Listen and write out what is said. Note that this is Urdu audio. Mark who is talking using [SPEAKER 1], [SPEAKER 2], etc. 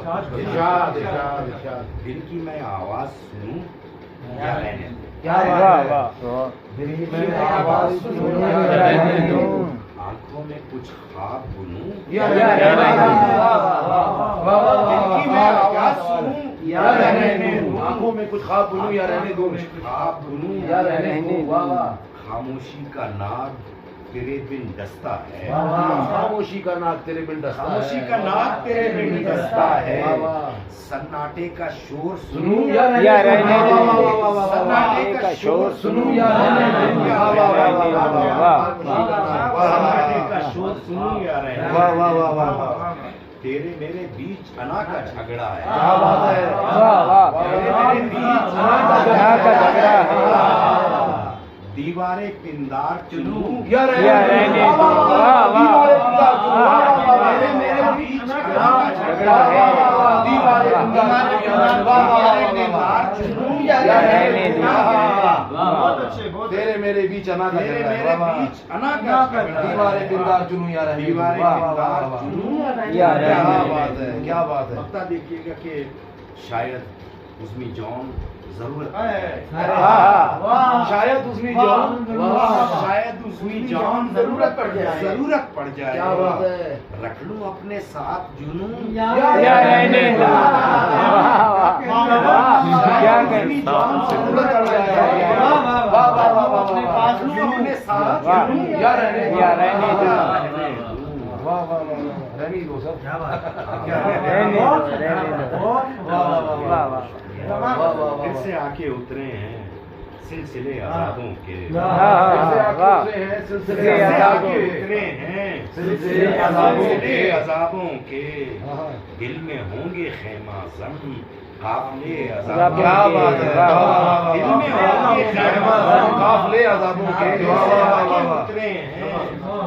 [SPEAKER 1] ارشاد ارشاد
[SPEAKER 2] دل کی میں آواز سنوں یا رہنے دوں؟
[SPEAKER 1] کیا بات ہے، دل کی میں آواز سنوں یا رہنے دوں،
[SPEAKER 2] آنکھوں میں کچھ خواب بنوں
[SPEAKER 1] یا رہنے دوں،
[SPEAKER 2] دل کی میں آواز سنوں
[SPEAKER 1] یا رہنے دوں، آنکھوں میں کچھ خواب بنوں یا رہنے دوں،
[SPEAKER 2] خواب بنوں
[SPEAKER 1] یا رہنے دوں،
[SPEAKER 2] خاموشی کا ناگ تیرے بن دستہ ہے،
[SPEAKER 1] خاموشی کا ناک تیرے بن دستہ ہے،
[SPEAKER 2] خاموشی کا ناگ تیرے بن دستہ ہے،
[SPEAKER 1] واہ
[SPEAKER 2] سناٹے کا شور
[SPEAKER 1] سنوں
[SPEAKER 2] سنوں
[SPEAKER 1] یا رہنے دوں،
[SPEAKER 2] سناٹے کا شور
[SPEAKER 1] سنوں یا رہنے دوں،
[SPEAKER 2] سناٹے کا شور سنوں یا رہنے دوں،
[SPEAKER 1] واہ واہ واہ واہ واہ،
[SPEAKER 2] تیرے میرے بیچ انا کا جھگڑا ہے،
[SPEAKER 1] کیا بات ہے،
[SPEAKER 2] تیرے میرے بیچ انا کا جھگڑا ہے، دیواریں پندار چنوں
[SPEAKER 1] یا رہنے دوں،
[SPEAKER 2] تیرے میرے بیچ انا کا جھگڑا ہے، دیواریں پندار چنوں یا رہنے دوں،
[SPEAKER 1] تیرے میرے بیچ انا کا
[SPEAKER 2] تیرے
[SPEAKER 1] جھگڑا
[SPEAKER 2] میرے
[SPEAKER 1] ہے،
[SPEAKER 2] بیچ انا کا جھگڑا
[SPEAKER 1] دیواریں
[SPEAKER 2] ہے،
[SPEAKER 1] پندار چنوں یا رہنے دوں،
[SPEAKER 2] دیواریں پندار چنوں
[SPEAKER 1] کیا بات ہے، کیا بات ہے،
[SPEAKER 2] وقتہ دیکھیے گا کہ شاید عظمی جان ضرورت
[SPEAKER 1] شاید اس میں جان،
[SPEAKER 2] شاید عظمی جان ضرورت پڑ جائے،
[SPEAKER 1] کیا بات ہے،
[SPEAKER 2] رکھ لوں اپنے ساتھ جنوں
[SPEAKER 1] یا رہنے دوں،
[SPEAKER 2] شاید عظمی جان ضرورت پڑ جائے،
[SPEAKER 1] اپنے پاس
[SPEAKER 2] اپنے ساتھ جنوں
[SPEAKER 1] یا رہنے دوں،
[SPEAKER 2] واہ
[SPEAKER 1] واہ واہ واہ، رہنے دو سر،
[SPEAKER 2] پھر سے آ کے اترے ہیں سلسلے آزادوں کے،
[SPEAKER 1] سلسلے
[SPEAKER 2] اترے ہیں سلسلے عذابوں کے، دل میں ہوں گے خیمہ زن قافلے عذابوں کے،
[SPEAKER 1] کیا بات ہے،
[SPEAKER 2] دل میں ہوں گے خیمہ زن
[SPEAKER 1] قافلے عذابوں کے،
[SPEAKER 2] اترے ہیں